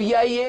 PIA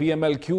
PMLQ,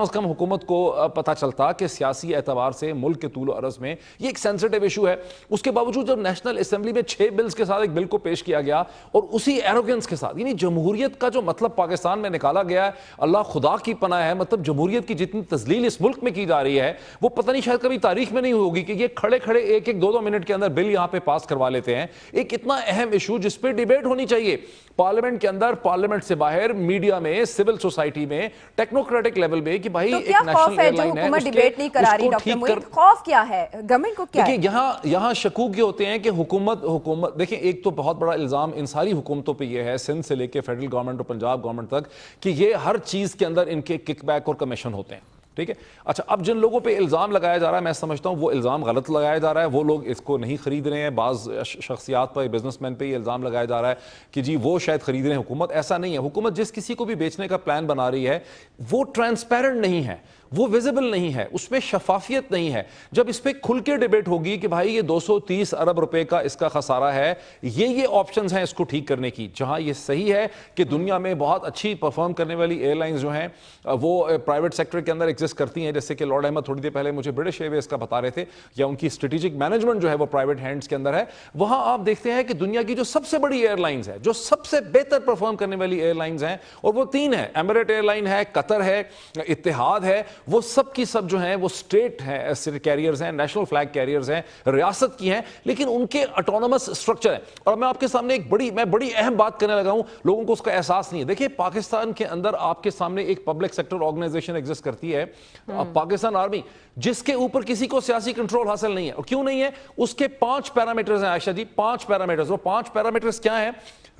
از کم حکومت کو پتہ چلتا کہ سیاسی اعتبار سے ملک کے طول و عرض میں یہ ایک سینسٹیو ایشو ہے. اس کے باوجود جب نیشنل اسمبلی میں 6 بلز کے ساتھ ایک بل کو پیش کیا گیا اور اسی ایروگنس کے ساتھ, یعنی جمہوریت کا جو مطلب پاکستان میں نکالا گیا ہے, اللہ خدا کی پناہ ہے, مطلب جمہوریت کی جتنی تذلیل اس ملک میں کی جا رہی ہے وہ پتہ نہیں شاید کبھی تاریخ میں نہیں ہوگی کہ یہ کھڑے کھڑے 1-2 منٹ کے اندر بل یہاں پہ پاس کروا لیتے ہیں. ایک اتنا اہم ایشو جس پہ ڈیبیٹ ہونی چاہیے پارلیمنٹ کے اندر, پارلیمنٹ سے باہر, میڈیا میں, سول سوسائٹی میں, ٹیکنوکریٹک لیول میں, کہ بھائی ایک نیشنل ایئر لائن ہے, حکومت ڈیبیٹ نہیں کرا رہی. ڈاکٹر معید, خوف کیا ہے گورنمنٹ کو؟ کیا ہے یہاں شکوک یہ ہوتے ہیں کہ حکومت دیکھیں, ایک تو بہت بڑا الزام ان ساری حکومتوں پہ یہ ہے, سندھ سے لے کے فیڈرل گورنمنٹ اور پنجاب گورنمنٹ تک, کہ یہ ہر چیز کے اندر ان کے کک بیک اور کمیشن ہوتے ہیں. ٹھیک ہے, اچھا اب جن لوگوں پہ الزام لگایا جا رہا ہے میں سمجھتا ہوں وہ الزام غلط لگایا جا رہا ہے, وہ لوگ اس کو نہیں خرید رہے ہیں. بعض شخصیات پر, بزنس مین پہ یہ الزام لگایا جا رہا ہے کہ جی وہ شاید خرید رہے ہیں حکومت. ایسا نہیں ہے. حکومت جس کسی کو بھی بیچنے کا پلان بنا رہی ہے وہ ٹرانسپیرنٹ نہیں ہے, وہ ویزیبل نہیں ہے, اس میں شفافیت نہیں ہے. جب اس پہ کھل کے ڈیبیٹ ہوگی کہ بھائی یہ 230 ارب روپے کا اس کا خسارہ ہے, یہ آپشنز ہیں اس کو ٹھیک کرنے کی. جہاں یہ صحیح ہے کہ دنیا میں بہت اچھی پرفارم کرنے والی ایئر لائنز جو ہیں وہ پرائیویٹ سیکٹر کے اندر ایگزسٹ کرتی ہیں, جیسے کہ لارڈ احمد تھوڑی دیر پہلے مجھے برٹش ایئر ویز کا بتا رہے تھے, یا ان کی اسٹریٹجک مینجمنٹ جو ہے وہ پرائیویٹ ہینڈز کے اندر ہے. وہاں آپ دیکھتے ہیں کہ دنیا کی جو سب سے بڑی ایئر لائنز ہے, جو سب سے بہتر پرفارم کرنے والی ایئر لائنز ہیں, اور وہ 3 ہیں, ایمریٹ ایئر لائن ہے, قطر ہے, اتحاد ہے, وہ سب کی سب جو ہیں وہ اسٹیٹ ہیں کیریئرز ہیں, نیشنل فلیگ کیریئرز ہیں, ریاست کی ہیں, لیکن ان کے اٹونومس اسٹرکچر ہیں. اور میں آپ کے سامنے میں بڑی اہم بات کرنے لگا ہوں, لوگوں کو اس کا احساس نہیں ہے. دیکھیں پاکستان کے اندر آپ کے سامنے ایک پبلک سیکٹر آرگنائزیشن ایگزسٹ کرتی ہے, پاکستان آرمی, جس کے اوپر کسی کو سیاسی کنٹرول حاصل نہیں ہے. اور کیوں نہیں ہے؟ اس کے 5 پیرامیٹرز ہیں عائشہ جی, 5 پیرامیٹرز. وہ 5 پیرامیٹرز کیا ہیں؟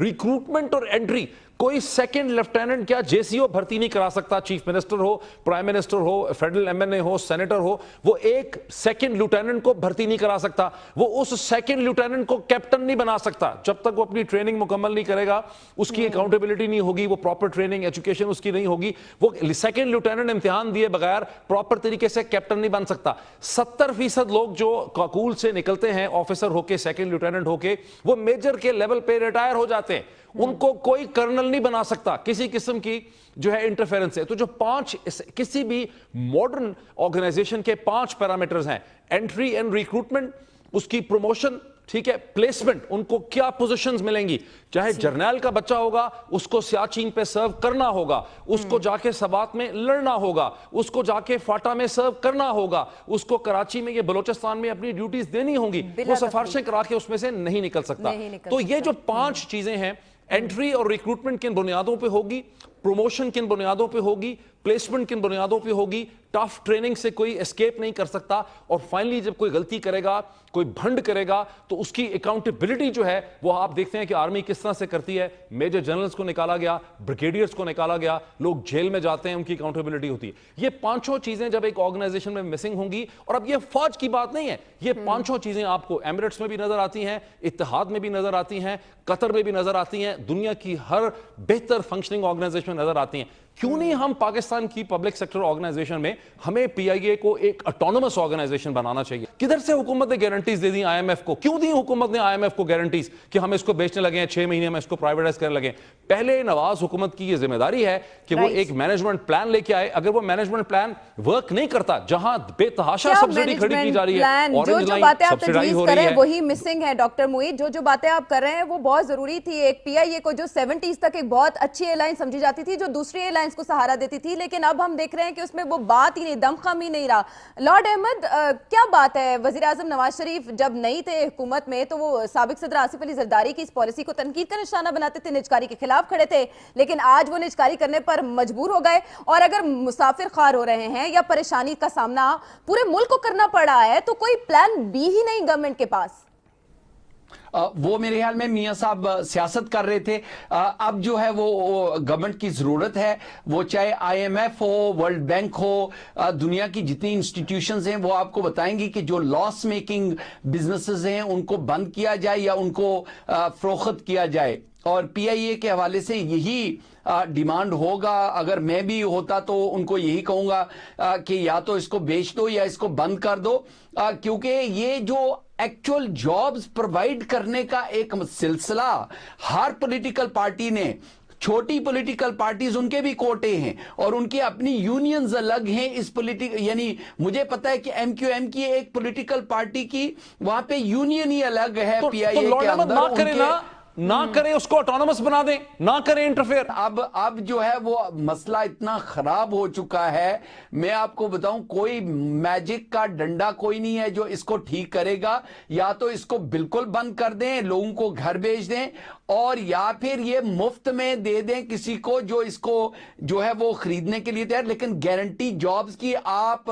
ریکروٹمنٹ اور انٹری. کوئی سیکنڈ لیفٹیننٹ کیا جے سی او بھرتی نہیں کرا سکتا, چیف منسٹر ہو, پرائم منسٹر ہو, فیڈرل ایم این اے ہو, سینیٹر ہو, وہ ایک سیکنڈ لیوٹیننٹ کو بھرتی نہیں کرا سکتا. وہ اس سیکنڈ لیوٹیننٹ کو کیپٹن نہیں بنا سکتا جب تک وہ اپنی ٹریننگ مکمل نہیں کرے گا, اس کی اکاؤنٹیبلٹی نہیں ہوگی, وہ پراپر ٹریننگ ایجوکیشن اس کی نہیں ہوگی. وہ سیکنڈ لیوٹیننٹ امتحان دیے بغیر پراپر طریقے سے کیپٹن نہیں بن سکتا. 70% لوگ جو کاکول سے نکلتے ہیں آفیسر ہو کے, سیکنڈ لیوٹیننٹ ہو کے, وہ میجر کے لیول پہ ریٹائر ہو جاتے ہیں. ان کو کوئی کرنل نہیں بنا سکتا کسی قسم کی جو ہے انٹرفیرنس ہے. تو جو 5 کسی بھی ماڈرن آرگنائزیشن کے 5 پیرامیٹرز ہیں, انٹری اینڈ ریکروٹمنٹ, اس کی پروموشن, ٹھیک ہے, پلیسمنٹ, ان کو کیا پوزیشنز ملیں گی, چاہے جرنیل کا بچہ ہوگا اس کو سیاچین پہ سرو کرنا ہوگا, اس کو جا کے سبات میں لڑنا ہوگا, اس کو جا کے فاٹا میں سرو کرنا ہوگا, اس کو کراچی میں یا بلوچستان میں اپنی ڈیوٹیز دینی ہوں گی, وہ سفارشیں کرا کے اس میں سے نہیں نکل سکتا. تو یہ جو 5 چیزیں ہیں, انٹری اور ریکروٹمنٹ کن بنیادوں پہ ہوگی, پروموشن کن بنیادوں پہ ہوگی, پلیسمنٹ کن بنیادوں پہ ہوگی, ٹف ٹریننگ سے کوئی اسکیپ نہیں کر سکتا, اور فائنلی جب کوئی غلطی کرے گا, کوئی بھنڈ کرے گا, تو اس کی اکاؤنٹیبلٹی جو ہے وہ آپ دیکھتے ہیں کہ آرمی کس طرح سے کرتی ہے. میجر جنرلز کو نکالا گیا, بریگیڈیئرز کو نکالا گیا, لوگ جیل میں جاتے ہیں, ان کی اکاؤنٹیبلٹی ہوتی ہے. یہ 5 چیزیں جب ایک آرگنائزیشن میں مسنگ ہوں گی, اور اب یہ فوج کی بات نہیں ہے, یہ 5 چیزیں آپ کو ایمریٹس میں بھی نظر آتی ہیں, اتحاد میں بھی نظر آتی ہیں, قطر میں بھی نظر آتی ہیں, دنیا کی ہر بہتر فنکشننگ آرگنائزیشن میں نظر آتی ہیں. کیوں نہیں ہم پاکستان کی پبلک سیکٹر آرگنائزیشن میں ہمیں پی آئی اے کو ایک اٹونومس آرگنائزیشن بنانا چاہیے؟ کدھر سے حکومت نے گارنٹیز دے دی آئی ایم ایف کو؟ کیوں دی حکومت نے آئی ایم ایف کو گارنٹیز کہ ہم اس کو بیچنے لگے ہیں, 6 مہینے میں اس کو پرائیویٹائز کرنے لگے؟ پہلے نواز حکومت کی یہ ذمہ داری ہے کہ وہ ایک مینجمنٹ پلان لے کے آئے. اگر وہ مینجمنٹ پلان ورک نہیں کرتا, جہاں بے تحاشا سبسڈی کھڑی کی جا رہی ہے, جو باتیں آپ تجویز کر رہے ہیں وہی مسنگ ہے. ڈاکٹر معید, جو باتیں آپ کر رہے ہیں وہ بہت ضروری تھی. ایک پی آئی اے کو جو 70s تک ایک بہت اچھی ایئر لائن سمجھی جاتی تھی, جو دوسری ایئر لائنز کو سہارا دیتی تھی, لیکن اب ہم دیکھ رہے ہیں کہ اس میں وہ بات ہی نہیں, دم خم ہی نہیں رہا. لارڈ احمد, کیا بات ہے, وزیر اعظم نواز شریف جب نہیں تھے حکومت میں تو وہ سابق صدر آصف علی زرداری کی اس پالیسی کو تنقید کا نشانہ بناتے تھے, نجکاری کے خلاف کھڑے تھے, لیکن آج وہ نجکاری کرنے پر مجبور ہو گئے. اور اگر مسافر خوار ہو رہے ہیں یا پریشانی کا سامنا پورے ملک کو کرنا پڑ رہا ہے, تو کوئی پلان بی ہی نہیں گورنمنٹ کے پاس. وہ میرے خیال میں میاں صاحب سیاست کر رہے تھے. اب جو ہے وہ گورنمنٹ کی ضرورت ہے, وہ چاہے آئی ایم ایف ہو, ورلڈ بینک ہو, دنیا کی جتنی انسٹیٹیوشنز ہیں وہ آپ کو بتائیں گی کہ جو لاس میکنگ بزنسز ہیں ان کو بند کیا جائے یا ان کو فروخت کیا جائے. اور پی آئی اے کے حوالے سے یہی ڈیمانڈ ہوگا. اگر میں بھی ہوتا تو ان کو یہی کہوں گا کہ یا تو اس کو بیچ دو یا اس کو بند کر دو, کیونکہ یہ جو ایکچول جابز پرووائڈ کرنے کا ایک سلسلہ ہر پولیٹیکل پارٹی نے چھوٹی پولیٹیکل پارٹیز ان کے بھی کوٹے ہیں اور ان کی اپنی یونینز الگ ہیں اس یعنی مجھے پتا ہے کہ ایم کیو ایم کی ایک پولیٹیکل پارٹی کی وہاں پہ یونین ہی الگ ہے پی آئی اے کے اندر. نہ کریں اس کو آٹونومس بنا دیں, نہ کریں انٹرفیئر. اب جو ہے وہ مسئلہ اتنا خراب ہو چکا ہے, میں آپ کو بتاؤں کوئی میجک کا ڈنڈا کوئی نہیں ہے جو اس کو ٹھیک کرے گا. یا تو اس کو بالکل بند کر دیں, لوگوں کو گھر بھیج دیں, اور یا پھر یہ مفت میں دے دیں کسی کو جو اس کو جو ہے وہ خریدنے کے لیے تیار. لیکن گارنٹی جابز کی آپ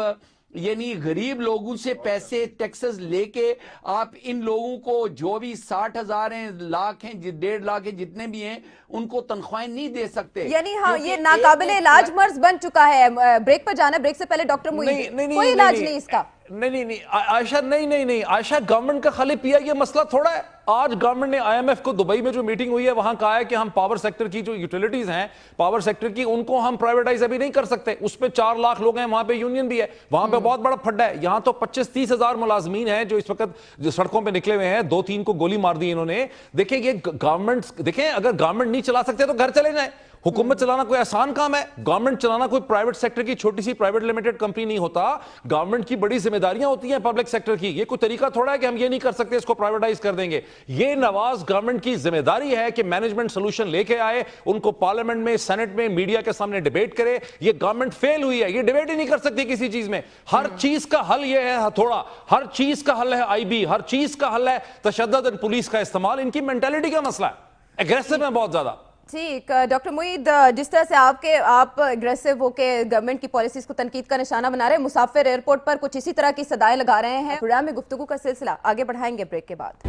یعنی غریب لوگوں سے پیسے ٹیکسز لے کے آپ ان لوگوں کو جو بھی 60,000 ہیں, لاکھ ہیں, 1.5 لاکھ ہیں, جتنے بھی ہیں, ان کو تنخواہیں نہیں دے سکتے. یعنی ہاں یہ ناقابل علاج مرض بن چکا ہے. بریک پر جانا ہے, بریک سے پہلے ڈاکٹر معید, کوئی علاج نہیں اس کا. نہیں عائشہ, نہیں عائشہ, گورنمنٹ کا خالی پیا یہ مسئلہ تھوڑا ہے. آج گورنمنٹ نے آئی ایم ایف کو دبئی میں جو میٹنگ ہوئی ہے وہاں کہا ہے کہ ہم پاور سیکٹر کی جو یوٹیلیٹیز ہیں پاور سیکٹر کی ان کو ہم پرائیویٹائز ابھی نہیں کر سکتے. اس پہ 4 لاکھ لوگ ہیں, وہاں پہ یونین بھی ہے, وہاں پہ بہت بڑا پھڈا ہے. یہاں تو 25-30 ہزار ملازمین ہیں جو اس وقت جو سڑکوں پہ نکلے ہوئے ہیں, 2-3 کو گولی مار دی انہوں نے. دیکھیں یہ گورنمنٹ, دیکھیں اگر گورنمنٹ نہیں چلا سکتے تو گھر چلے جائیں. حکومت چلانا کوئی آسان کام ہے؟ گورنمنٹ چلانا کوئی پرائیویٹ سیکٹر کی چھوٹی سی پرائیویٹ لمیٹڈ کمپنی نہیں ہوتا. گورنمنٹ کی بڑی ذمہ داریاں ہوتی ہیں پبلک سیکٹر کی. یہ کوئی طریقہ تھوڑا ہے کہ ہم یہ نہیں کر سکتے اس کو پرائیویٹائز کر دیں گے. یہ نواز گورنمنٹ کی ذمہ داری ہے کہ مینجمنٹ سولوشن لے کے آئے, ان کو پارلیمنٹ میں, سینٹ میں, میڈیا کے سامنے ڈیبیٹ کرے. یہ گورنمنٹ فیل ہوئی ہے, یہ ڈیبیٹ ہی نہیں کر سکتی کسی چیز میں. ہر چیز کا حل یہ ہے ہتھوڑا, ہر چیز کا حل ہے آئی بی, ہر چیز کا حل ہے تشدد پولیس کا استعمال. ان کی مینٹالٹی کا مسئلہ ہے, اگریسو ہے بہت زیادہ. ٹھیک. ڈاکٹر معید, جس طرح سے آپ اگریسو ہو کے گورنمنٹ کی پالیسیز کو تنقید کا نشانہ بنا رہے ہیں, مسافر ایئرپورٹ پر کچھ اسی طرح کی صدائیں لگا رہے ہیں. پروگرام میں گفتگو کا سلسلہ آگے بڑھائیں گے بریک کے بعد.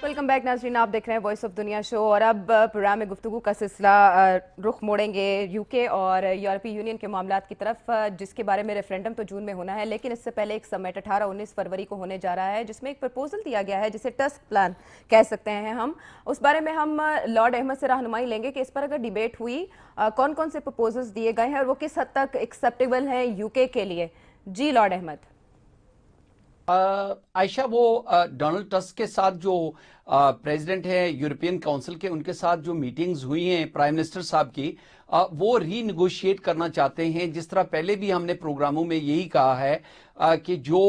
ویلکم بیک ناظرین, آپ دیکھ رہے ہیں وائس آف دنیا شو, اور اب پروگرام میں گفتگو کا سلسلہ رخ موڑیں گے یو کے اور یورپی یونین کے معاملات کی طرف, جس کے بارے میں ریفرینڈم تو جون میں ہونا ہے, لیکن اس سے پہلے ایک سمٹ 18-19 فروری کو ہونے جا رہا ہے جس میں ایک پرپوزل دیا گیا ہے جسے ٹسک پلان کہہ سکتے ہیں ہم. اس بارے میں ہم لارڈ احمد سے رہنمائی لیں گے کہ اس پر اگر ڈیبیٹ ہوئی کون کون سے پرپوزلز دیے گئے ہیں اور وہ کس حد تک ایکسیپٹیبل ہیں یو کے لیے. جی لارڈ احمد. عائشہ, وہ ڈونلڈ ٹسک کے ساتھ جو پریزیڈنٹ ہے یورپین کونسل کے, ان کے ساتھ جو میٹنگز ہوئی ہیں پرائم منسٹر صاحب کی, وہ ری نیگوشیٹ کرنا چاہتے ہیں. جس طرح پہلے بھی ہم نے پروگراموں میں یہی کہا ہے کہ جو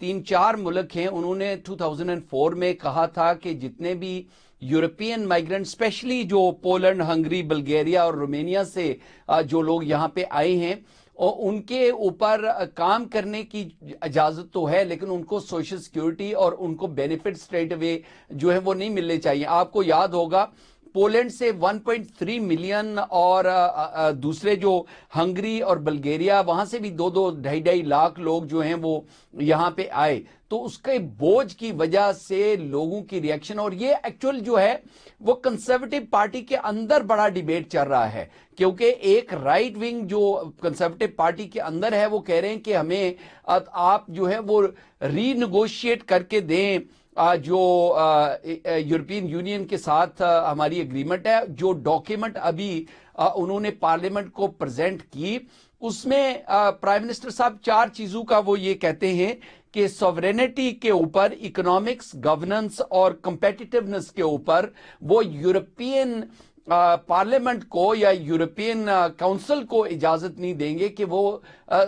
3-4 ملک ہیں انہوں نے 2004 میں کہا تھا کہ جتنے بھی یورپین مائیگرنٹ, اسپیشلی جو پولینڈ, ہنگری, بلگیریا اور رومینیا سے جو لوگ یہاں پہ آئے ہیں, اور ان کے اوپر کام کرنے کی اجازت تو ہے, لیکن ان کو سوشل سیکیورٹی اور ان کو بینیفٹ اسٹریٹ اوے جو ہے وہ نہیں ملنے چاہیے. آپ کو یاد ہوگا پولینڈ سے 1.3 ملین اور دوسرے جو ہنگری اور بلگیریا وہاں سے بھی 2-2.5 لاکھ لوگ جو ہیں وہ یہاں پہ آئے. تو اس کے بوجھ کی وجہ سے لوگوں کی ریاکشن, اور یہ ایکچول جو ہے وہ کنسرویٹو پارٹی کے اندر بڑا ڈیبیٹ چل رہا ہے, کیونکہ ایک رائٹ ونگ جو کنسرویٹو پارٹی کے اندر ہے وہ کہہ رہے ہیں کہ ہمیں آپ جو ہے وہ ری نیگوشیٹ کر کے دیں جو یورپین یونین کے ساتھ ہماری اگریمنٹ ہے. جو ڈاکیومنٹ ابھی انہوں نے پارلیمنٹ کو پریزنٹ کی, اس میں پرائم منسٹر صاحب 4 چیزوں کا وہ یہ کہتے ہیں کہ سوورینٹی کے اوپر, اکنامکس, گورننس اور کمپیٹیٹیونس کے اوپر وہ یورپین پارلیمنٹ کو یا یورپین کونسل کو اجازت نہیں دیں گے کہ وہ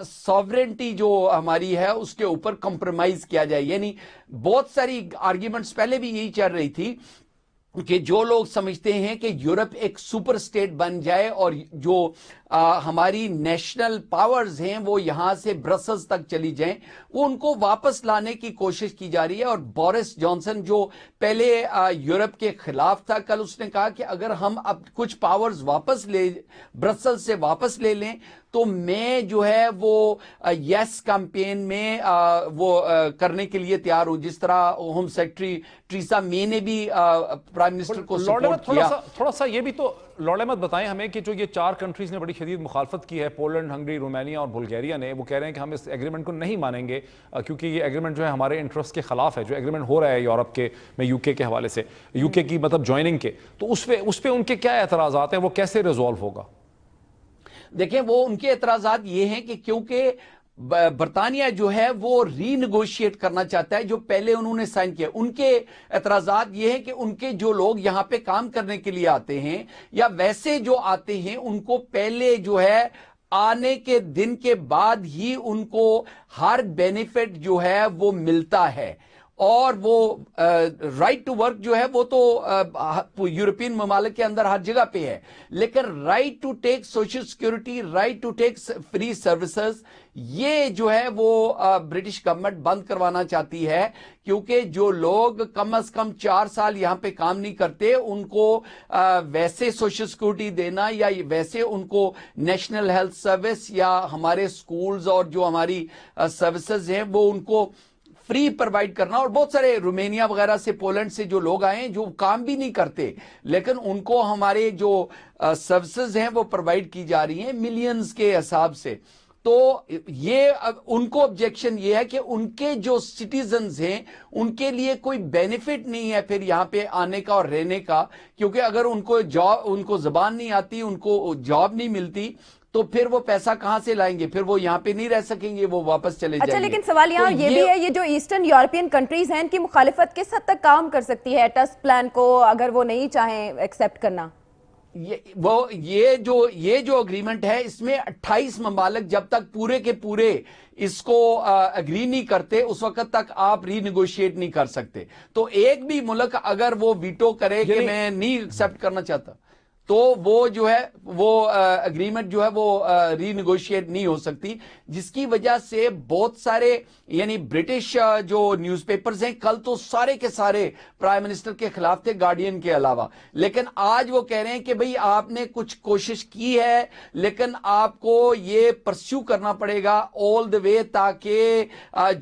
سوورینٹی جو ہماری ہے اس کے اوپر کمپرومائز کیا جائے. یعنی بہت ساری آرگیومنٹس پہلے بھی یہی چل رہی تھی کہ جو لوگ سمجھتے ہیں کہ یورپ ایک سپر سٹیٹ بن جائے اور جو ہماری نیشنل پاورز ہیں وہ یہاں سے برسلز تک چلی جائیں, وہ ان کو واپس لانے کی کوشش کی جا رہی ہے. اور بورس جانسن جو پہلے یورپ کے خلاف تھا, کل اس نے کہا کہ اگر ہم اب کچھ پاورز واپس برسل سے واپس لے لیں تو میں جو ہے وہ یس کیمپین میں وہ کرنے کے لیے تیار ہوں, جس طرح ہوم سیکرٹری ٹریسا مے نے بھی پرائم منسٹر کو سپورٹ کیا. تھوڑا سا یہ بھی تو لارڈ احمد بتائیں ہمیں کہ جو یہ 4 کنٹریز نے بڑی شدید مخالفت کی ہے, پولینڈ, ہنگری, رومانیہ اور بلگیریا نے, وہ کہہ رہے ہیں کہ ہم اس ایگریمنٹ کو نہیں مانیں گے کیونکہ یہ ایگریمنٹ جو ہے ہمارے انٹرسٹ کے خلاف ہے, جو ایگریمنٹ ہو رہا ہے یورپ کے میں یو کے حوالے سے, یو کے کی مطلب جوائننگ کے. تو اس پہ ان کے کیا اعتراضات ہیں, وہ کیسے ریزالو ہوگا؟ دیکھیں وہ ان کے اعتراضات یہ ہیں کہ کیونکہ برطانیہ جو ہے وہ ری نیگوشیٹ کرنا چاہتا ہے جو پہلے انہوں نے سائن کیا. ان کے اعتراضات یہ ہیں کہ ان کے جو لوگ یہاں پہ کام کرنے کے لیے آتے ہیں یا ویسے جو آتے ہیں ان کو پہلے جو ہے آنے کے دن کے بعد ہی ان کو ہر بینیفٹ جو ہے وہ ملتا ہے, اور وہ رائٹ ٹو ورک جو ہے وہ تو یورپین ممالک کے اندر ہر جگہ پہ ہے, لیکن right to take social security, right to take free services, یہ جو ہے وہ برٹش گورنمنٹ بند کروانا چاہتی ہے, کیونکہ جو لوگ کم از کم 4 سال یہاں پہ کام نہیں کرتے ان کو ویسے سوشل سیکورٹی دینا یا ویسے ان کو نیشنل ہیلتھ سروس یا ہمارے سکولز اور جو ہماری سروسز ہیں وہ ان کو فری پروائیڈ کرنا. اور بہت سارے رومینیا وغیرہ سے, پولینڈ سے جو لوگ آئے ہیں جو کام بھی نہیں کرتے لیکن ان کو ہمارے جو سروسز ہیں وہ پروائیڈ کی جا رہی ہیں ملینز کے حساب سے. تو یہ ان کو آبجیکشن یہ ہے کہ ان کے جو سٹیزنز ہیں ان کے لیے کوئی بینیفٹ نہیں ہے پھر یہاں پہ آنے کا اور رہنے کا, کیونکہ اگر ان کو زبان نہیں آتی, ان کو جاب نہیں ملتی, تو پھر وہ پیسہ کہاں سے لائیں گے, پھر وہ یہاں پہ نہیں رہ سکیں گے, وہ واپس چلے جائیں گے. اچھا, لیکن سوال یہاں یہ بھی ہے, یہ جو ایسٹرن یورپین کنٹریز ہیں ان کی مخالفت کس حد تک کام کر سکتی ہے ٹسک پلان کو اگر وہ نہیں چاہیں ایکسیپٹ کرنا؟ یہ جو اگریمنٹ ہے اس میں 28 ممالک جب تک پورے کے پورے اس کو اگری نہیں کرتے اس وقت تک آپ ری نیگوشیٹ نہیں کر سکتے. تو ایک بھی ملک اگر وہ ویٹو کرے کہ میں نہیں ایکسیپٹ کرنا چاہتا تو وہ جو ہے وہ اگریمنٹ جو ہے وہ ری نیگوشیٹ نہیں ہو سکتی, جس کی وجہ سے بہت سارے یعنی برٹش جو نیوز پیپرز ہیں کل تو سارے کے سارے پرائم منسٹر کے خلاف تھے, گارڈین کے علاوہ, لیکن آج وہ کہہ رہے ہیں کہ بھئی آپ نے کچھ کوشش کی ہے لیکن آپ کو یہ پرسیو کرنا پڑے گا آل دی وے, تاکہ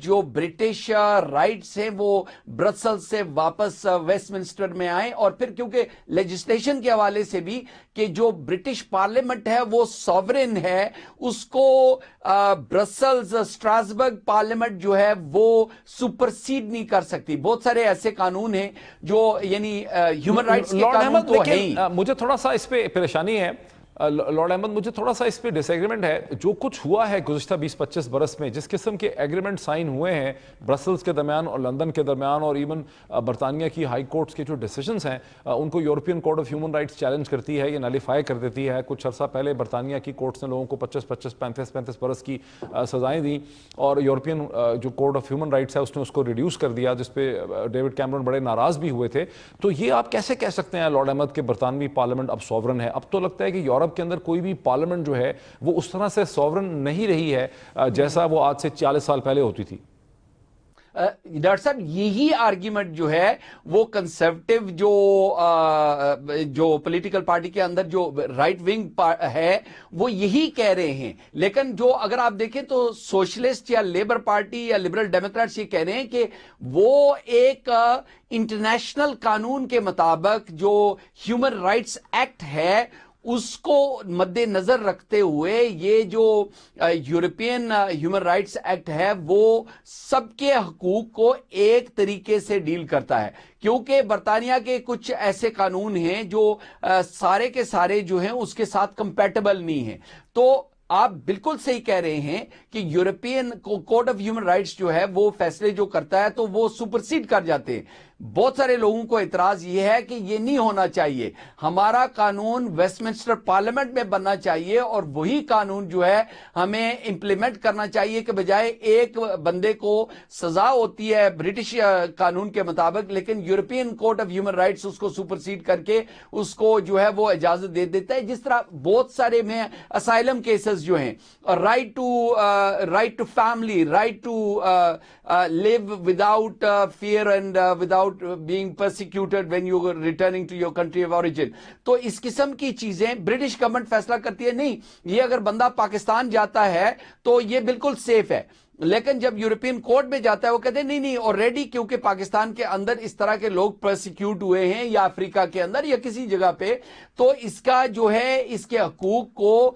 جو برٹش رائٹس ہیں وہ برسل سے واپس ویسٹ منسٹر میں آئیں. اور پھر کیونکہ لیجسلیشن کے حوالے سے بھی کہ جو برٹش پارلیمنٹ ہے وہ سوورن ہے, اس کو برسلز اسٹراسبرگ پارلیمنٹ جو ہے وہ سپرسیڈ نہیں کر سکتی. بہت سارے ایسے قانون ہیں جو یعنی ہیومن رائٹس کے قانون تو ہیں. مجھے تھوڑا سا اس پہ پریشانی ہے لارڈ احمد, مجھے تھوڑا سا اس پہ ڈس ایگریمنٹ ہے. جو کچھ ہوا ہے گزشتہ 20-25 برس میں, جس قسم کے ایگریمنٹ سائن ہوئے ہیں برسلز کے درمیان اور لندن کے درمیان, اور ایون برطانیہ کی ہائی کورٹس کے جو ڈیسیجنز ہیں ان کو European court of human rights challenge کرتی ہے یا نالیفائی کر دیتی ہے. کچھ عرصہ پہلے برطانیہ کی کورٹس نے لوگوں کو 25-35 برس کی سزائیں دیں, اور یورپین جو کورٹ آف ہیومن رائٹس ہے اس نے اس کو ریڈیوس کر دیا, جس پہ ڈیوڈ کیمرون بڑے ناراض بھی ہوئے تھے. تو یہ آپ کیسے کہہ سکتے ہیں لارڈ احمد کہ برطانوی پارلیمنٹ اب سوورن ہے؟ اب تو لگتا ہے کہ یورپ کے اندر کوئی بھی پارلیمنٹ جو ہے وہ اس طرح سے سوورن نہیں رہی ہے جیسا وہ آج سے 40 سال پہلے ہوتی تھی. ڈاکٹر صاحب یہی آرگیومنٹ جو ہے وہ کنسرویٹو جو پولیٹیکل پارٹی کے اندر جو رائٹ ونگ ہے وہ یہی کہہ رہے ہیں, لیکن جو اگر آپ دیکھیں تو سوشلسٹ یا لیبر پارٹی یا لبرل ڈیموکریٹس یہ کہہ رہے ہیں کہ وہ ایک انٹرنیشنل قانون کے مطابق جو ہیومن رائٹس ایکٹ ہے اس کو مد نظر رکھتے ہوئے یہ جو یورپین ہیومن رائٹس ایکٹ ہے وہ سب کے حقوق کو ایک طریقے سے ڈیل کرتا ہے, کیونکہ برطانیہ کے کچھ ایسے قانون ہیں جو سارے کے سارے جو ہیں اس کے ساتھ کمپیٹیبل نہیں ہیں. تو آپ بالکل صحیح کہہ رہے ہیں کہ European court of human rights جو ہے وہ فیصلے جو کرتا ہے تو وہ سپرسیڈ کر جاتے ہیں. بہت سارے لوگوں کو اعتراض یہ ہے کہ یہ نہیں ہونا چاہیے, ہمارا قانون ویسٹ منسٹر پارلیمنٹ میں بننا چاہیے اور وہی قانون جو ہے ہمیں امپلیمنٹ کرنا چاہیے, کہ بجائے ایک بندے کو سزا ہوتی ہے برٹش قانون کے مطابق لیکن European court of human rights اس کو سپرسیڈ کر کے اس کو جو ہے وہ اجازت دے دیتا ہے. جس طرح بہت سارے میں اسائلم کیسز جو ہیں, right to family, right to live without fear and without being persecuted when you are returning to your country of origin. تو اس قسم کی چیزیں برٹش گورنمنٹ فیصلہ کرتی ہے, نہیں یہ اگر بندہ پاکستان جاتا ہے تو یہ بالکل سیف ہے, لیکن جب یورپین کورٹ میں جاتا ہے وہ کہتے ہیں نہیں آلریڈی کیونکہ پاکستان کے اندر اس طرح کے لوگ پرسیکیوٹ ہوئے ہیں یا افریقہ کے اندر یا کسی جگہ پہ, تو اس کا جو ہے اس کے حقوق کو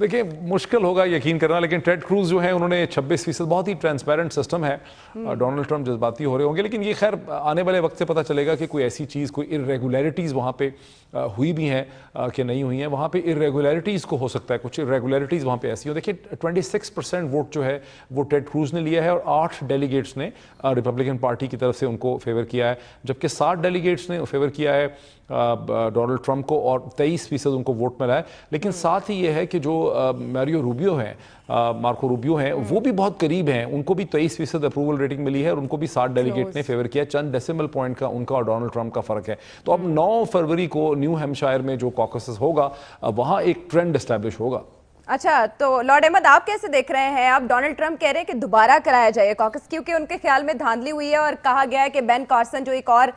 دیکھیں مشکل ہوگا یقین کرنا, لیکن ٹیڈ کروز جو ہیں انہوں نے 26%, بہت ہی ٹرانسپیرنٹ سسٹم ہے. ڈونلڈ ٹرمپ جذباتی ہو رہے ہوں گے, لیکن یہ خیر آنے والے وقت سے پتہ چلے گا کہ کوئی ایسی چیز, کوئی ارریگولیرٹیز وہاں پہ ہوئی بھی ہیں کہ نہیں ہوئی ہیں. وہاں پہ ارریگولیرٹیز کو ہو سکتا ہے کچھ ارریگولیرٹیز وہاں پہ ایسی ہوں. دیکھیں 26% ووٹ جو ہے وہ ٹیڈ کروز نے لیا ہے, اور 8 ڈیلیگیٹس نے ریپبلکن پارٹی کی طرف سے ان کو فیور کیا ہے, جبکہ 60 ڈیلیگیٹس نے فیور کیا ہے ڈونلڈ ٹرمپ کو, اور 23% ان کو ووٹ ملا ہے. لیکن ساتھ ہی یہ ہے کہ جو مارکو روبیو ہیں وہ بھی بہت قریب ہیں, ان کو بھی 23% اپروول ریٹنگ ملی ہے, اور ان کو بھی 60 ڈیلیگیٹ نے فیور کیا. چند ڈیسیمل پوائنٹ کا ان کا اور ڈونلڈ ٹرمپ کا فرق ہے. تو اب 9 فروری کو نیو ہیمپشائر میں جو کاکسس ہوگا وہاں ایک ٹرینڈ اسٹیبلش ہوگا. اچھا, تو لارڈ احمد آپ کیسے دیکھ رہے ہیں؟ آپ ڈونلڈ ٹرمپ کہہ رہے ہیں کہ دوبارہ کرایا جائے کاکس, کیونکہ ان کے خیال میں دھاندلی ہوئی ہے, اور کہا گیا ہے کہ بین کارسن جو ایک اور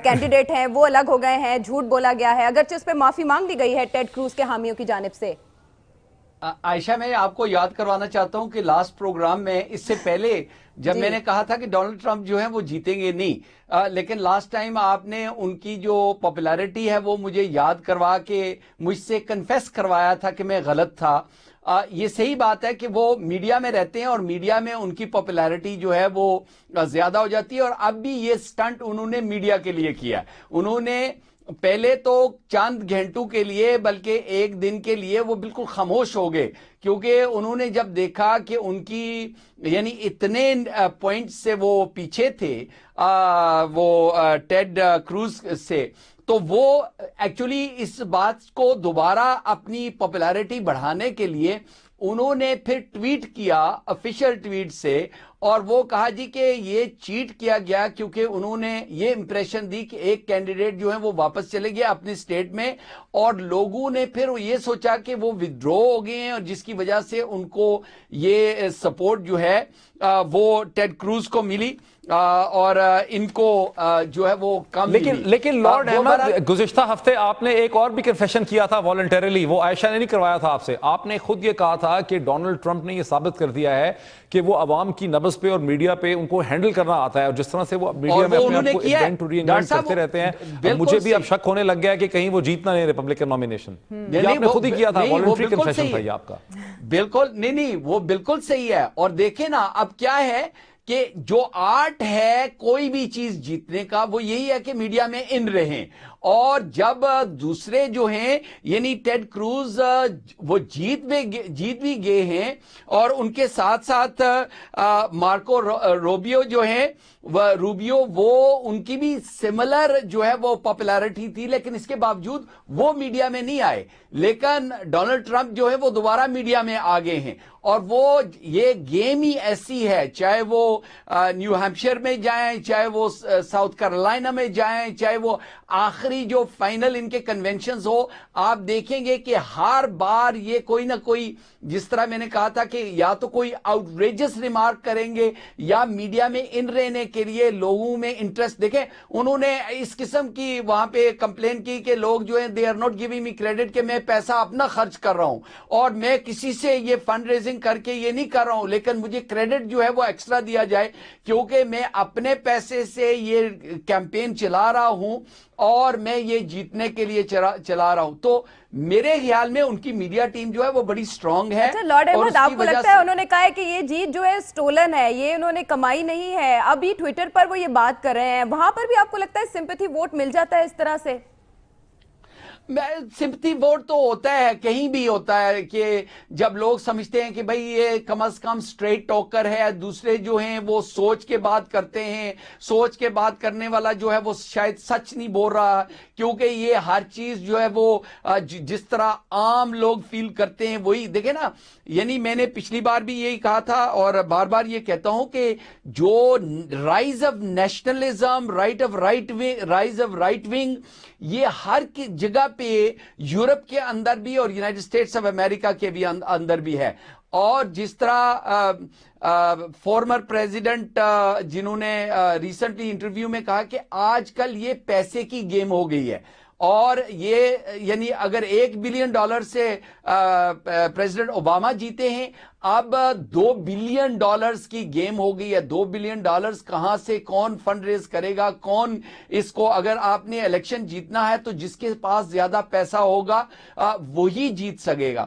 کینڈیڈیٹ ہیں وہ الگ ہو گئے ہیں, جھوٹ بولا گیا ہے, اگرچہ اس پہ معافی مانگ لی گئی ہے ٹیڈ کروز کے حامیوں کی جانب سے. عائشہ, میں آپ کو یاد کروانا چاہتا ہوں کہ لاسٹ پروگرام میں اس سے پہلے جب میں نے کہا تھا کہ ڈونلڈ ٹرمپ جو ہے وہ جیتیں گے نہیں, لیکن لاسٹ ٹائم آپ نے ان کی جو پاپولیرٹی ہے وہ مجھے یاد کروا کے مجھ سے کنفیس کروایا تھا کہ میں غلط تھا. یہ صحیح بات ہے کہ وہ میڈیا میں رہتے ہیں, اور میڈیا میں ان کی پاپولیرٹی جو ہے وہ زیادہ ہو جاتی ہے, اور اب بھی یہ سٹنٹ انہوں نے میڈیا کے لیے کیا. انہوں نے پہلے تو چند گھنٹوں کے لیے بلکہ ایک دن کے لیے وہ بالکل خاموش ہو گئے, کیونکہ انہوں نے جب دیکھا کہ ان کی یعنی اتنے پوائنٹ سے وہ پیچھے تھے وہ ٹیڈ کروز سے, تو وہ ایکچولی اس بات کو دوبارہ اپنی پاپولیرٹی بڑھانے کے لیے انہوں نے پھر ٹویٹ کیا آفیشیل ٹویٹ سے, اور وہ کہا جی کہ یہ چیٹ کیا گیا, کیونکہ انہوں نے یہ امپریشن دی کہ ایک کینڈیڈیٹ جو ہے وہ واپس چلے گیا اپنی سٹیٹ میں, اور لوگوں نے پھر یہ سوچا کہ وہ ودرو ہو گئے ہیں, اور جس کی وجہ سے ان کو یہ سپورٹ جو ہے وہ ٹیڈ کروز کو ملی, اور ان کو جو ہے وہ کم ملی. لیکن لارڈ احمد گزشتہ ہفتے آپ نے ایک اور بھی کنفیشن کیا تھا والنٹریلی, وہ عائشہ نے نہیں کروایا تھا آپ سے. آپ نے خود یہ کہا تھا کہ ڈونلڈ ٹرمپ نے یہ ثابت کر دیا ہے کہ وہ عوام کی نبض پہ اور میڈیا پہ ان کو ہینڈل کرنا آتا ہے, اور جس طرح سے وہ میڈیا میں اپنے آپ کو ایونٹ ٹو ری انوینٹ کرتے رہتے ہیں. مجھے بھی اب شک ہونے لگ گیا کہ کہیں وہ جیتنا نہیں ریپبلکن نامینیشن. یہ آپ نے خود ہی کیا تھا, والنٹری کنفیشن تھا یہ آپ کا. بالکل نہیں, وہ بالکل صحیح ہے. اور دیکھیں نا اب کیا ہے کہ جو آرٹ ہے کوئی بھی چیز جیتنے کا وہ یہی ہے کہ میڈیا میں ان رہیں, اور جب دوسرے جو ہیں یعنی ٹیڈ کروز وہ جیت بھی گئے ہیں, اور ان کے ساتھ ساتھ مارکو روبیو جو ہیں روبیو وہ ان کی بھی سملر جو ہے وہ پاپولیرٹی تھی, لیکن اس کے باوجود وہ میڈیا میں نہیں آئے. لیکن ڈونلڈ ٹرمپ جو ہے وہ دوبارہ میڈیا میں آ گئے ہیں, اور وہ یہ گیم ہی ایسی ہے, چاہے وہ نیو ہیمپشائر میں جائیں, چاہے وہ ساؤتھ کیرولائنا میں جائیں, چاہے وہ آخری جو فائنل ان کے کنونشنز ہو, آپ دیکھیں گے کہ ہر بار یہ کوئی نہ کوئی, جس طرح میں نے کہا تھا کہ یا تو کوئی آؤٹریجس ریمارک کریں گے, یا میڈیا میں ان رہنے کے لیے لوگوں میں انٹرسٹ. دیکھیں انہوں نے اس قسم کی وہاں پہ کمپلین کی کہ لوگ جو ہیں they are not giving me credit, کہ میں پیسہ اپنا خرچ کر رہا ہوں اور میں کسی سے یہ فنڈ ریزنگ کر کے یہ نہیں کر رہا ہوں, لیکن مجھے کریڈٹ جو ہے وہ ایکسٹرا دیا جائے کیونکہ میں اپنے پیسے سے یہ کیمپین چلا رہا ہوں اور میں یہ جیتنے کے لیے چلا رہا ہوں. تو میرے خیال میں ان کی میڈیا ٹیم جو ہے وہ بڑی سٹرونگ ہے. اچھا لارڈ احمد, آپ کو لگتا ہے انہوں نے کہا ہے کہ یہ جیت جو ہے سٹولن ہے, یہ انہوں نے کمائی نہیں ہے, ابھی ٹویٹر پر وہ یہ بات کر رہے ہیں, وہاں پر بھی آپ کو لگتا ہے سمپیتھی ووٹ مل جاتا ہے اس طرح سے؟ سمپتھی ووٹ تو ہوتا ہے, کہیں بھی ہوتا ہے کہ جب لوگ سمجھتے ہیں کہ بھئی یہ کم از کم سٹریٹ ٹاکر ہے, دوسرے جو ہیں وہ سوچ کے بات کرتے ہیں, سوچ کے بات کرنے والا جو ہے وہ شاید سچ نہیں بول رہا, کیونکہ یہ ہر چیز جو ہے وہ جس طرح عام لوگ فیل کرتے ہیں وہی. دیکھیں نا, یعنی میں نے پچھلی بار بھی یہی کہا تھا اور بار بار یہ کہتا ہوں کہ جو rise of nationalism, rise of right wing, یہ ہر جگہ پہ یورپ کے اندر بھی اور یونائٹڈ اسٹیٹس آف امریکہ کے بھی اندر بھی ہے. اور جس طرح فارمر پریزیڈنٹ جنہوں نے ریسنٹلی انٹرویو میں کہا کہ آج کل یہ پیسے کی گیم ہو گئی ہے, اور یہ یعنی اگر $1 بلین سے پریزیڈنٹ اوباما جیتے ہیں, اب $2 بلین کی گیم ہو گئی ہے. $2 بلین کہاں سے کون فنڈ ریز کرے گا, کون اس کو, اگر آپ نے الیکشن جیتنا ہے تو جس کے پاس زیادہ پیسہ ہوگا وہی جیت سکے گا.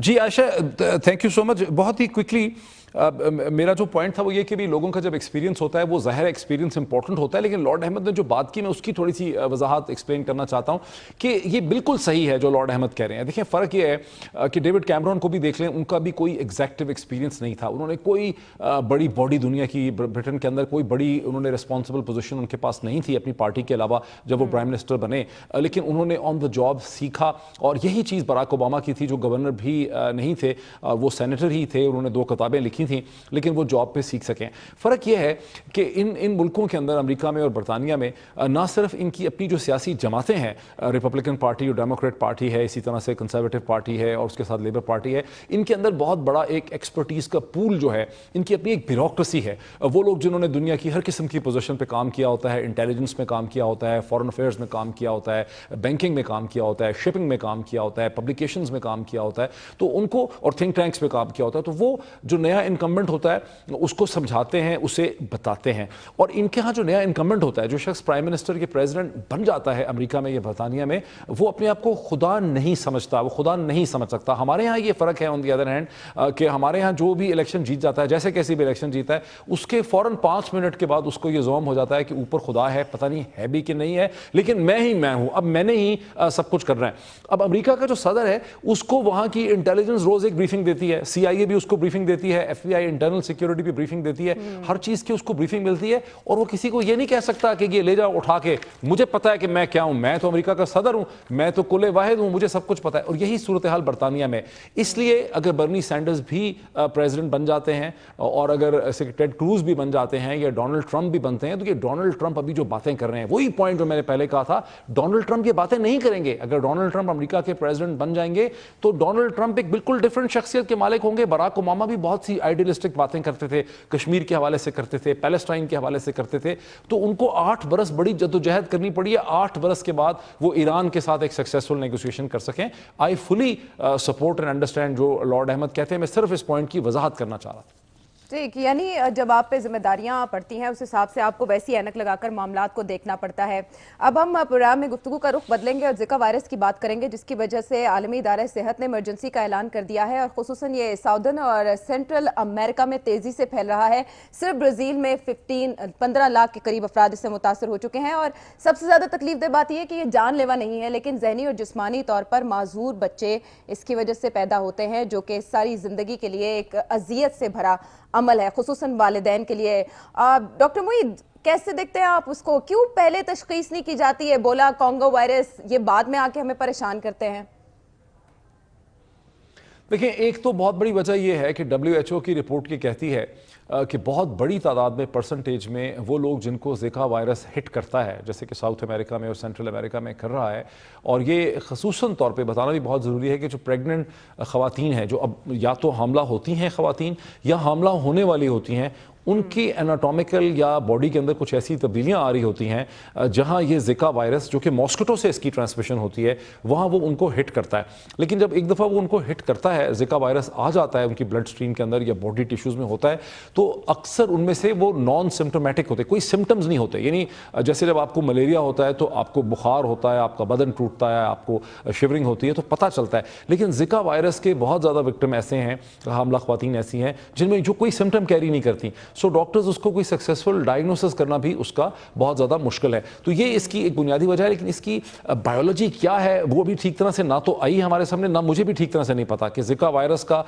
جی عائشہ تھینک یو سو مچ. بہت ہی کوئکلی میرا جو پوائنٹ تھا وہ یہ کہ بھی لوگوں کا جب ایکسپیرینس ہوتا ہے وہ ظاہر ایکسپیرینس امپورٹنٹ ہوتا ہے, لیکن لارڈ احمد نے جو بات کی میں اس کی تھوڑی سی وضاحت ایکسپلین کرنا چاہتا ہوں کہ یہ بالکل صحیح ہے جو لارڈ احمد کہہ رہے ہیں. دیکھیں فرق یہ ہے کہ ڈیوڈ کیمرون کو بھی دیکھ لیں, ان کا بھی کوئی ایگزیکٹو ایکسپیرینس نہیں تھا, انہوں نے کوئی بڑی باڈی دنیا کی برٹن کے اندر کوئی بڑی انہوں نے رسپانسبل پوزیشن ان کے پاس نہیں تھی اپنی پارٹی کے علاوہ جب وہ پرائم منسٹر بنے, لیکن انہوں نے آن دا جاب سیکھا, اور یہی چیز براک اوباما کی تھی جو گورنر بھی نہیں تھے, وہ سینیٹر ہی تھے, انہوں نے 2 کتابیں لکھی تھیں لیکن وہ جاب پہ سیکھ سکیں. فرق یہ ہے کہ ان ملکوں کے اندر امریکہ میں اور برطانیہ میں نہ صرف ان کی اپنی جو سیاسی جماعتیں ہیں, ریپبلکن پارٹی اور ڈیموکریٹ پارٹی ہے, اسی طرح سے کنزرویٹو پارٹی ہے اور اس کے ساتھ لیبر پارٹی ہے, ان کے اندر بہت بڑا ایک ایکسپرٹیز کا پول جو ہے, ان کی اپنی ایک بیوروکریسی ہے. وہ لوگ جنہوں نے دنیا کی ہر قسم کی پوزیشن پہ کام کیا ہوتا ہے, انٹیلیجنس میں کام کیا ہوتا ہے, فارن افیئرز میں کام کیا ہوتا ہے, بینکنگ میں کام کیا ہوتا ہے, شپنگ میں کام کیا ہوتا ہے, پبلیکیشنز میں کام کیا ہوتا ہے, تو ان کو, اور تھنک ٹینکس میں کام کیا ہوتا ہے, تو وہ جو نیا انکمبنٹ ہوتا ہے اس کو سمجھاتے ہیں, اسے بتاتے ہیں. اور ان کے ہاں جو نیا انکمبنٹ ہوتا ہے, جو شخص پرائم منسٹر کے پریزیڈنٹ بن جاتا ہے امریکہ میں یا برطانیہ میں, وہ اپنے آپ کو خدا نہیں سمجھتا, وہ خدا نہیں سمجھ سکتا. ہمارے ہاں یہ فرق ہے آن دی ادر ہینڈ کہ ہمارے ہاں جو بھی الیکشن جیت جاتا ہے, جیسے کیسی بھی الیکشن جیتا ہے, اس کے فوراً 5 منٹ کے بعد اس کو یہ زوم ہو جاتا ہے کہ اوپر خدا ہے, پتہ نہیں ہے بھی کہ نہیں ہے, لیکن میں ہی میں ہوں, اب میں نے ہی سب کچھ کرنا ہے. اب امریکہ کا جو صدر ہے اس کو وہاں کی انٹیلیجنس روز ایک بریفنگ دیتی ہے, CIA بھی اس کو بریفنگ دیتی ہے, FBI انٹرنل سیکیورٹی بھی بریفنگ دیتی ہے, ہر چیز کی اس کو بریفنگ ملتی ہے, اور وہ کسی کو یہ نہیں کہہ سکتا کہ یہ لے جاؤ اٹھا کے, مجھے پتا ہے کہ میں کیا ہوں, میں تو امریکہ کا صدر ہوں, میں تو کل واحد ہوں, مجھے سب کچھ پتا ہے. اور یہی صورتحال برطانیہ میں. اس لیے اگر برنی سینڈرز بھی پریزیڈنٹ بن جاتے ہیں, اور اگر ٹیڈ کروز بھی بن جاتے ہیں, یا ڈونلڈ ٹرمپ بھی بنتے ہیں, تو یہ ڈونلڈ ٹرمپ ابھی جو باتیں کر رہے ہیں, وہی پوائنٹ جو میں نے پہلے کہا تھا, ڈونلڈ ٹرمپ یہ باتیں نہیں کریں گے. اگر ڈونلڈ ٹرمپ امریکہ کے پریزیڈنٹ بن جائیں گے تو ڈونلڈ ٹرمپ ایک بالکل ڈفرنٹ شخصیت کے مالک ہوں گے. براک اوباما بھی بہت سی آئیڈیلسٹک باتیں کرتے تھے, کشمیر کے حوالے سے کرتے تھے, پیلسٹائن کے حوالے سے کرتے تھے, تو ان کو 8 برس بڑی جدوجہد کرنی پڑی ہے, 8 برس کے بعد وہ ایران کے ساتھ ایک سکسیسفل نیگوسیشن کر سکیں. آئی فلی سپورٹ اینڈ انڈرسٹینڈ جو لارڈ احمد کہتے ہیں, میں صرف اس پوائنٹ کی وضاحت کرنا چاہ رہا تھا. ٹھیک, یعنی جب آپ پہ ذمہ داریاں پڑتی ہیں اس حساب سے آپ کو ویسی اینک لگا کر معاملات کو دیکھنا پڑتا ہے. اب ہم پروگرام میں گفتگو کا رخ بدلیں گے اور زکا وائرس کی بات کریں گے, جس کی وجہ سے عالمی ادارہ صحت نے ایمرجنسی کا اعلان کر دیا ہے, اور خصوصاً یہ ساؤدرن اور سینٹرل امریکہ میں تیزی سے پھیل رہا ہے. صرف برازیل میں 15 لاکھ کے قریب افراد اس سے متاثر ہو چکے ہیں, اور سب سے زیادہ تکلیف دہ بات یہ ہے کہ یہ جان لیوا نہیں ہے, لیکن ذہنی اور جسمانی طور پر معذور بچے اس کی وجہ سے پیدا ہوتے ہیں, جو کہ ساری زندگی کے لیے ایک اذیت سے بھرا عمل ہے, خصوصاً والدین کے لیے. ڈاکٹر معید, کیسے دیکھتے ہیں آپ اس کو؟ کیوں پہلے تشخیص نہیں کی جاتی ہے؟ بولا کانگو وائرس, یہ بعد میں آ کے ہمیں پریشان کرتے ہیں. دیکھیں, ایک تو بہت بڑی وجہ یہ ہے کہ WHO کی رپورٹ یہ کہتی ہے کہ بہت بڑی تعداد میں پرسنٹیج میں وہ لوگ جن کو زکا وائرس ہٹ کرتا ہے, جیسے کہ ساؤتھ امریکہ میں اور سینٹرل امریکہ میں کر رہا ہے, اور یہ خصوصاً طور پہ بتانا بھی بہت ضروری ہے کہ جو پریگننٹ خواتین ہیں, جو اب یا تو حاملہ ہوتی ہیں خواتین یا حاملہ ہونے والی ہوتی ہیں, ان کی اناٹومیکل یا باڈی کے اندر کچھ ایسی تبدیلیاں آ رہی ہوتی ہیں جہاں یہ زکا وائرس, جو کہ ماسکیٹو سے اس کی ٹرانسمیشن ہوتی ہے, وہاں وہ ان کو ہٹ کرتا ہے. لیکن جب ایک دفعہ وہ ان کو ہٹ کرتا ہے, زکا وائرس آ جاتا ہے ان کی بلڈ سٹریم کے اندر یا باڈی ٹیشوز میں ہوتا ہے, تو اکثر ان میں سے وہ نان سمپٹومیٹک ہوتے, کوئی سمٹمز نہیں ہوتے. یعنی جیسے جب آپ کو ملیریا ہوتا ہے تو آپ کو بخار ہوتا ہے, آپ کا بدن ٹوٹتا ہے, آپ کو شیورنگ ہوتی ہے, تو پتہ چلتا ہے. لیکن زکا وائرس کے بہت زیادہ وکٹم ایسے ہیں, حاملہ خواتین ایسی ہیں جن میں جو کوئی سمٹم کیری نہیں کرتی, سو ڈاکٹرز اس کو کوئی سکسیسفل ڈائگنوسس کرنا بھی اس کا بہت زیادہ مشکل ہے. تو یہ اس کی ایک بنیادی وجہ ہے. لیکن اس کی بایولوجی کیا ہے وہ بھی ٹھیک طرح سے نہ تو آئی ہمارے سامنے, نہ مجھے بھی ٹھیک طرح سے نہیں پتا کہ زکا وائرس کا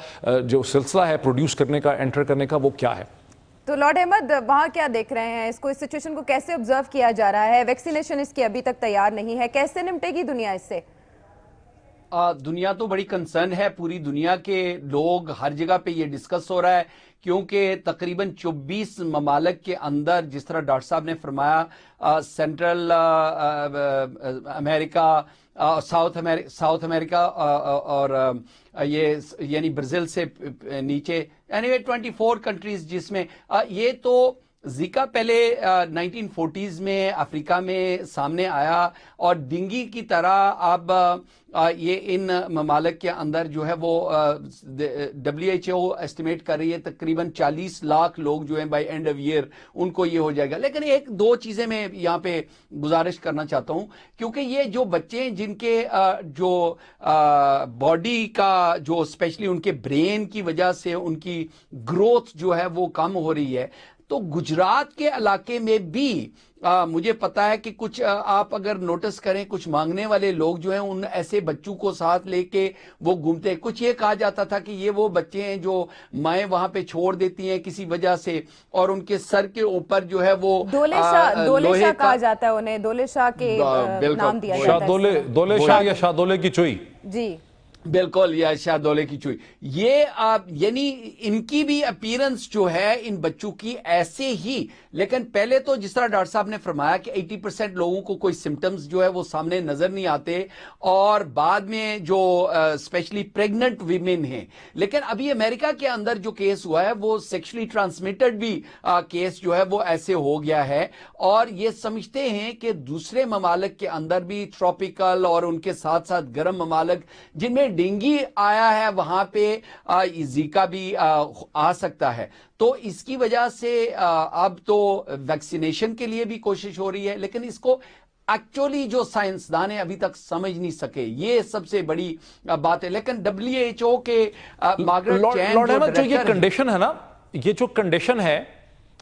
جو سلسلہ ہے پروڈیوس کرنے کا, انٹر کرنے کا, وہ کیا ہے. تو لارڈ احمد, وہاں کیا دیکھ رہے ہیں اس کو, اس سچویشن کو کیسے آبزرو کیا جا رہا ہے؟ ویکسینیشن اس کی ابھی تک تیار نہیں ہے, کیسے نمٹے گی دنیا اس سے؟ دنیا تو بڑی کنسرن ہے, پوری دنیا کے لوگ, ہر جگہ پہ یہ ڈسکس ہو رہا ہے, کیونکہ تقریباً 24 ممالک کے اندر, جس طرح ڈاکٹر صاحب نے فرمایا, سینٹرل امریکہ, ساؤتھ امریکہ اور یہ یعنی برازیل سے نیچے, اینی وے 24 کنٹریز, جس میں یہ تو زیکا پہلے 1940s میں افریقہ میں سامنے آیا اور ڈینگی کی طرح اب یہ ان ممالک کے اندر جو ہے وہ WHO ایسٹیمیٹ کر رہی ہے تقریباً 40 لاکھ لوگ جو ہیں بائی اینڈ آف ایئر ان کو یہ ہو جائے گا. لیکن ایک دو چیزیں میں یہاں پہ گزارش کرنا چاہتا ہوں کیونکہ یہ جو بچے ہیں جن کے جو باڈی کا جو اسپیشلی ان کے برین کی وجہ سے ان کی گروتھ جو ہے وہ کم ہو رہی ہے, تو گجرات کے علاقے میں بھی مجھے پتا ہے کہ کچھ آپ اگر نوٹس کریں کچھ مانگنے والے لوگ جو ہیں ان ایسے بچوں کو ساتھ لے کے وہ گھومتے ہیں. کچھ یہ کہا جاتا تھا کہ یہ وہ بچے ہیں جو مائیں وہاں پہ چھوڑ دیتی ہیں کسی وجہ سے اور ان کے سر کے اوپر جو ہے وہ دولے شاہ کہا جاتا ہے انہیں, دولے شاہ کے نام دیا جاتا ہے, دولے شاہ یا شاہ دولے کی چوئی. جی بالکل, یا شاہ دولے کی چوئی. یہ یعنی ان کی بھی اپیرنس جو ہے ان بچوں کی ایسے ہی, لیکن پہلے تو جس طرح ڈاکٹر صاحب نے فرمایا کہ 80% لوگوں کو کوئی سمٹمز جو ہے وہ سامنے نظر نہیں آتے اور بعد میں جو اسپیشلی پریگننٹ ویمن ہیں. لیکن ابھی امریکہ کے اندر جو کیس ہوا ہے وہ سیکشلی ٹرانسمیٹڈ بھی کیس جو ہے وہ ایسے ہو گیا ہے اور یہ سمجھتے ہیں کہ دوسرے ممالک کے اندر بھی ٹراپیکل اور ان کے ساتھ ساتھ گرم ممالک جن میں ڈینگی آیا ہے وہاں پہ زیکا بھی آ سکتا ہے. تو اس کی وجہ سے اب تو ویکسینیشن کے لیے بھی کوشش ہو رہی ہے, لیکن اس کو ایکچولی جو سائنسدان ابھی تک سمجھ نہیں سکے, یہ سب سے بڑی بات ہے. لیکن WHO کے مارگریٹ چین جو یہ کنڈیشن ہے نا, یہ جو کنڈیشن ہے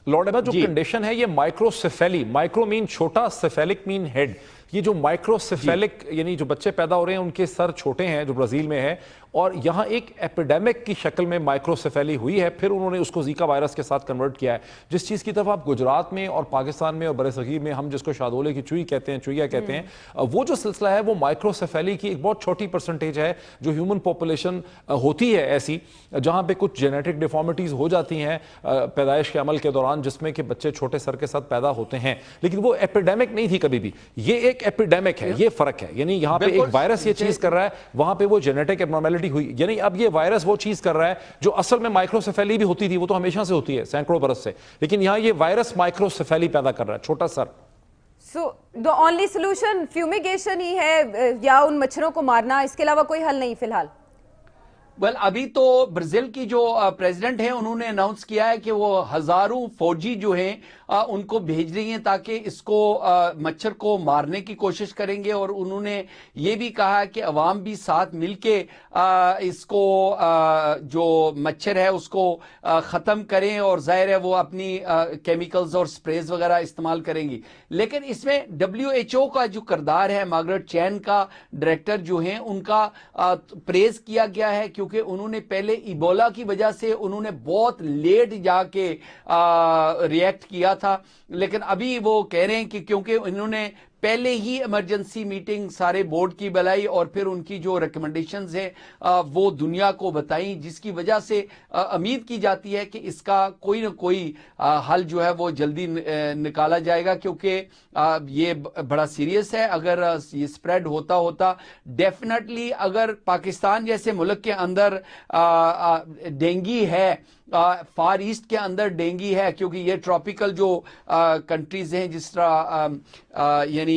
لارڈ احمد, جو کنڈیشن ہے یہ مائکروسیفیلی, مائکرو مین چھوٹا, سیفیلک مین ہیڈ, یہ جو مائکروسیفیلک یعنی جو بچے پیدا ہو رہے ہیں ان کے سر چھوٹے ہیں جو برازیل میں ہے, اور یہاں ایک ایپیڈیمک کی شکل میں مائکروسیفیلی ہوئی ہے, پھر انہوں نے اس کو زیکا وائرس کے ساتھ کنورٹ کیا ہے. جس چیز کی طرف آپ گجرات میں اور پاکستان میں اور برصغیر میں ہم جس کو شاہدولے کی چوئی کہتے ہیں, چوئیا کہتے ہیں, وہ جو سلسلہ ہے وہ مائکروسیفیلی کی ایک بہت چھوٹی پرسنٹیج ہے جو ہیومن پاپولیشن ہوتی ہے ایسی جہاں پہ کچھ جینیٹک ڈیفارمیٹیز ہو جاتی ہیں پیدائش کے عمل کے دوران جس میں کہ بچے چھوٹے سر کے ساتھ پیدا ہوتے ہیں, لیکن وہ ایپیڈیمک نہیں تھی کبھی بھی. یہ ایک ایپیڈیمک ہے, یہ فرق ہے. یعنی یہاں پہ ایک وائرس یہ چیز کر رہا ہے, وہاں پہ وہ جینیٹک ایبنارمیلٹی ہوئی. یعنی اب یہ وائرس وہ چیز کر رہا ہے جو اصل میں مائکروسیفیلی بھی ہوتی تھی, وہ تو ہمیشہ سے ہوتی ہے سینکڑوں برس سے, لیکن یہاں یہ وائرس مائکروسیفیلی پیدا کر رہا ہے, چھوٹا سر. سو the only solution فیومیگیشن ہی ہے یا ان مچھروں کو مارنا, اس کے علاوہ کوئی حل نہیں فی الحال؟ ابھی تو برازیل کی جو پریزیڈنٹ ہیں انہوں نے اناؤنس کیا ہے کہ وہ ہزاروں فوجی جو ہیں ان کو بھیج رہی ہیں تاکہ اس کو مچھر کو مارنے کی کوشش کریں گے, اور انہوں نے یہ بھی کہا کہ عوام بھی ساتھ مل کے اس کو جو مچھر ہے اس کو ختم کریں, اور ظاہر ہے وہ اپنی کیمیکلز اور سپریز وغیرہ استعمال کریں گی. لیکن اس میں WHO کا جو کردار ہے, مارگریٹ چین کا ڈائریکٹر جو ہیں ان کا پریز کیا گیا ہے کیونکہ انہوں نے پہلے ایبولا کی وجہ سے انہوں نے بہت لیٹ جا کے ریئیکٹ کیا تھا, لیکن ابھی وہ کہہ رہے ہیں کہ کیونکہ انہوں نے پہلے ہی ایمرجنسی میٹنگ سارے بورڈ کی بلائی اور پھر ان کی جو ریکمنڈیشنز ہیں وہ دنیا کو بتائیں, جس کی وجہ سے امید کی جاتی ہے کہ اس کا کوئی نہ کوئی حل جو ہے وہ جلدی نکالا جائے گا, کیونکہ یہ بڑا سیریس ہے. اگر یہ سپریڈ ہوتا ڈیفینیٹلی اگر پاکستان جیسے ملک کے اندر ڈینگی ہے, فار ایسٹ کے اندر ڈینگی ہے, کیونکہ یہ ٹراپیکل جو کنٹریز ہیں جس طرح یعنی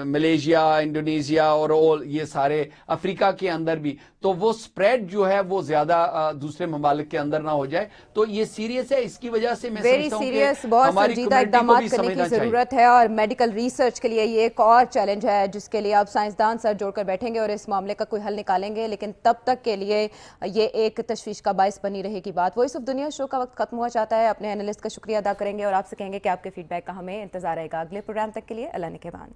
ملیشیا, انڈونیشیا اور یہ سارے افریقہ کے اندر بھی, تو وہ سپریڈ جو ہے وہ زیادہ دوسرے ممالک کے اندر نہ ہو جائے. تو یہ سیریس ہے, اس کی وجہ سے میں سمجھتا ہوں کہ بہت سنجیدہ اقدامات کرنے کی ضرورت ہے, اور میڈیکل ریسرچ کے لیے یہ ایک اور چیلنج ہے جس کے لیے اب سائنسدان سر جوڑ کر بیٹھیں گے اور اس معاملے کا کوئی حل نکالیں گے. لیکن تب تک کے لیے یہ ایک تشویش کا باعث بنی رہے گی بات. وائس آف دنیا شو کا وقت ختم ہوا چاہتا ہے. اپنے اینالسٹ کا شکریہ ادا کریں گے اور آپ سے کہیں گے کہ آپ کے فیڈ بیک کا ہمیں انتظار رہے گا. اگلے پروگرام تک کے لیے اللہ نگہبان.